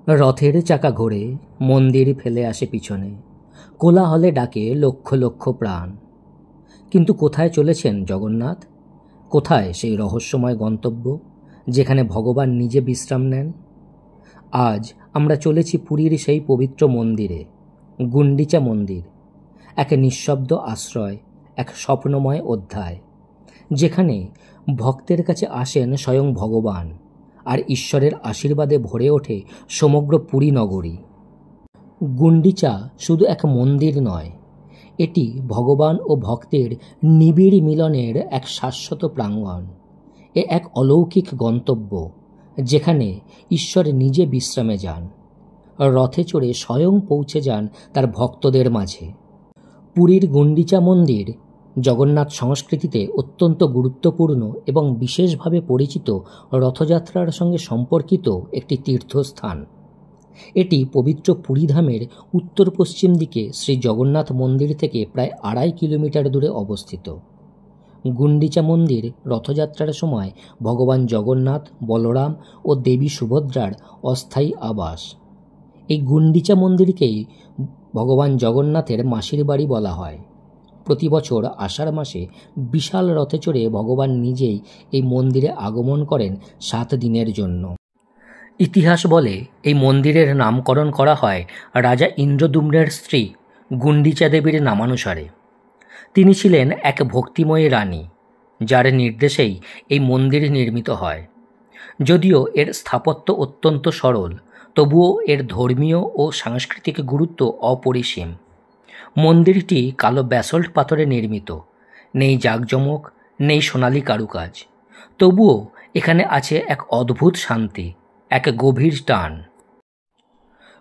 রথের চাকা ঘোরে, মন্দির ফেলে আসে পিছনে, কোলাহলে ডাকে লক্ষ লক্ষ প্রাণ। কিন্তু কোথায় চলেছেন জগন্নাথ? কোথায় সেই রহস্যময় গন্তব্য যেখানে ভগবান নিজে বিশ্রাম নেন? আজ আমরা চলেছি পুরীর সেই পবিত্র মন্দিরে, গুন্ডিচা মন্দির। এক নিঃশব্দ আশ্রয়, এক স্বপ্নময় অধ্যায়, যেখানে ভক্তের কাছে আসেন স্বয়ং ভগবান, আর ঈশ্বরের আশীর্বাদে ভরে ওঠে সমগ্র পুরী নগরী। গুন্ডিচা শুধু এক মন্দির নয়, এটি ভগবান ও ভক্তের নিবিড় মিলনের এক শাশ্বত প্রাঙ্গণ। এ এক অলৌকিক গন্তব্য যেখানে ঈশ্বর নিজে বিশ্রামে যান, রথে চড়ে স্বয়ং পৌঁছে যান তার ভক্তদের মাঝে। পুরীর গুন্ডিচা মন্দির জগন্নাথ সংস্কৃতিতে অত্যন্ত গুরুত্বপূর্ণ এবং বিশেষভাবে পরিচিত রথযাত্রার সঙ্গে সম্পর্কিত একটি তীর্থস্থান। এটি পবিত্র পুরীধামের উত্তর পশ্চিম দিকে শ্রী জগন্নাথ মন্দির থেকে প্রায় 2.5 কিলোমিটার দূরে অবস্থিত। গুন্ডিচা মন্দির রথযাত্রার সময় ভগবান জগন্নাথ, বলরাম ও দেবী সুভদ্রার অস্থায়ী আবাস। এই গুন্ডিচা মন্দিরকেই ভগবান জগন্নাথের মাসির বাড়ি বলা হয়। প্রতি বছর আষাঢ় মাসে বিশাল রথে চড়ে ভগবান নিজেই এই মন্দিরে আগমন করেন 7 দিনের জন্য। ইতিহাস বলে এই মন্দিরের নামকরণ করা হয় রাজা ইন্দ্রদ্যুম্নের স্ত্রী গুন্ডিচা দেবীর নামানুসারে। তিনি ছিলেন এক ভক্তিময়ী রানী, যার নির্দেশেই এই মন্দির নির্মিত হয়। যদিও এর স্থাপত্য অত্যন্ত সরল, তবুও এর ধর্মীয় ও সাংস্কৃতিক গুরুত্ব অপরিসীম। মন্দিরটি কালো ব্যাসল্ট পাথরে নির্মিত, নেই জাঁকজমক, নেই সোনালি কারুকাজ, তবুও এখানে আছে এক অদ্ভুত শান্তি, এক গভীর টান।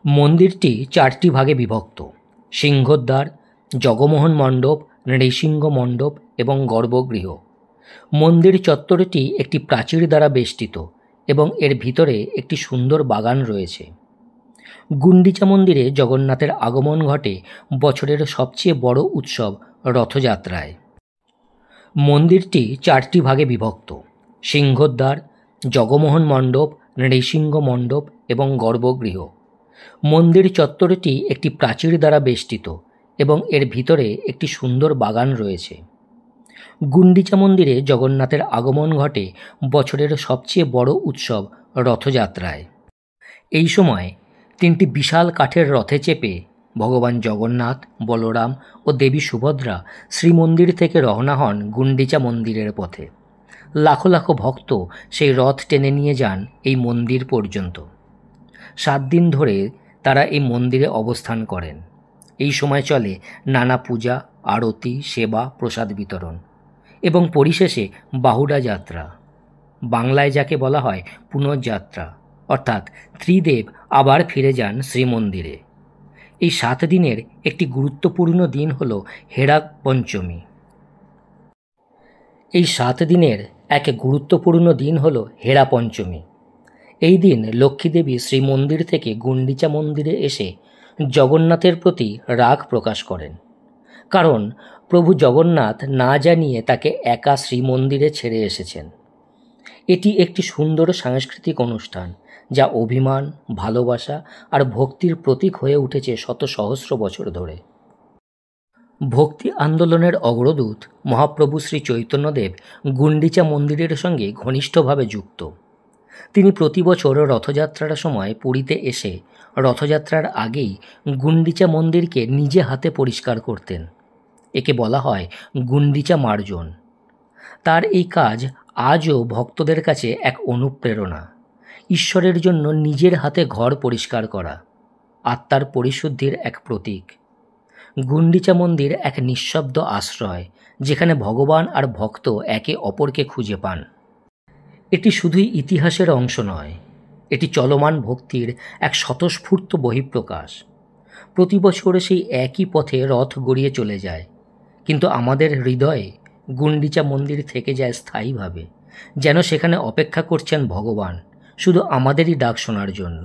মন্দিরটি 4টি ভাগে বিভক্ত: সিংহদ্বার, জগমোহন মণ্ডপ, নৃসিংহ মণ্ডপ এবং গর্ভগৃহ। মন্দির চত্বরটি একটি প্রাচীর দ্বারা বেষ্টিত এবং এর ভিতরে একটি সুন্দর বাগান রয়েছে। গুন্ডিচা মন্দিরে জগন্নাথের আগমন ঘটে বছরের সবচেয়ে বড় উৎসব রথযাত্রায়। মন্দিরটি 4টি ভাগে বিভক্ত: সিংহদ্বার, জগমোহন মণ্ডপ, নৃসিংহ মণ্ডপ এবং গর্ভগৃহ। মন্দির চত্বরটি একটি প্রাচীর দ্বারা বেষ্টিত এবং এর ভিতরে একটি সুন্দর বাগান রয়েছে। গুন্ডিচা মন্দিরে জগন্নাথের আগমন ঘটে বছরের সবচেয়ে বড় উৎসব রথযাত্রায়। এই সময় 3টি বিশাল কাঠের রথে চেপে ভগবান জগন্নাথ, বলরাম ও দেবী সুভদ্রা শ্রীমন্দির থেকে রওনা হন গুন্ডিচা মন্দিরের পথে। লাখো লাখো ভক্ত সেই রথ টেনে নিয়ে যান এই মন্দির পর্যন্ত। 7 দিন ধরে তারা এই মন্দিরে অবস্থান করেন। এই সময় চলে নানা পূজা, আরতি, সেবা, প্রসাদ বিতরণ এবং পরিশেষে বাহুড়া যাত্রা, বাংলায় যাকে বলা হয় পুনঃযাত্রা, অর্থাৎ ত্রিদেব আবার ফিরে যান শ্রীমন্দিরে। এই 7 দিনের একটি গুরুত্বপূর্ণ দিন হল হেরা পঞ্চমী। এই 7 দিনের এক গুরুত্বপূর্ণ দিন হল হেরা পঞ্চমী। এই দিন লক্ষ্মীদেবী শ্রীমন্দির থেকে গুন্ডিচা মন্দিরে এসে জগন্নাথের প্রতি রাগ প্রকাশ করেন, কারণ প্রভু জগন্নাথ না জানিয়ে তাকে একা শ্রীমন্দিরে ছেড়ে এসেছেন। এটি একটি সুন্দর সাংস্কৃতিক অনুষ্ঠান যা অভিমান, ভালোবাসা আর ভক্তির প্রতীক হয়ে উঠেছে শত সহস্র বছর ধরে। ভক্তি আন্দোলনের অগ্রদূত মহাপ্রভু শ্রী চৈতন্যদেব গুন্ডিচা মন্দিরের সঙ্গে ঘনিষ্ঠভাবে যুক্ত। তিনি প্রতি বছর রথযাত্রার সময় পুরীতে এসে রথযাত্রার আগেই গুন্ডিচা মন্দিরকে নিজে হাতে পরিষ্কার করতেন। একে বলা হয় গুন্ডিচা মার্জন। তার এই কাজ আজও ভক্তদের কাছে এক অনুপ্রেরণা। ঈশ্বরের জন্য নিজের হাতে ঘর পরিষ্কার করা আত্মার পরিশুদ্ধির এক প্রতীক। গুন্ডিচা মন্দির এক নিঃশব্দ আশ্রয়, যেখানে ভগবান আর ভক্ত একে অপরকে খুঁজে পান। এটি শুধুই ইতিহাসের অংশ নয়, এটি চলমান ভক্তির এক স্বতঃস্ফূর্ত বহিঃপ্রকাশ। প্রতি বছর সেই একই পথে রথ গড়িয়ে চলে যায়, কিন্তু আমাদের হৃদয়ে গুন্ডিচা মন্দির থেকে যায় স্থায়ীভাবে, যেন সেখানে অপেক্ষা করছেন ভগবান শুধু আমাদেরই ডাক শোনার জন্য।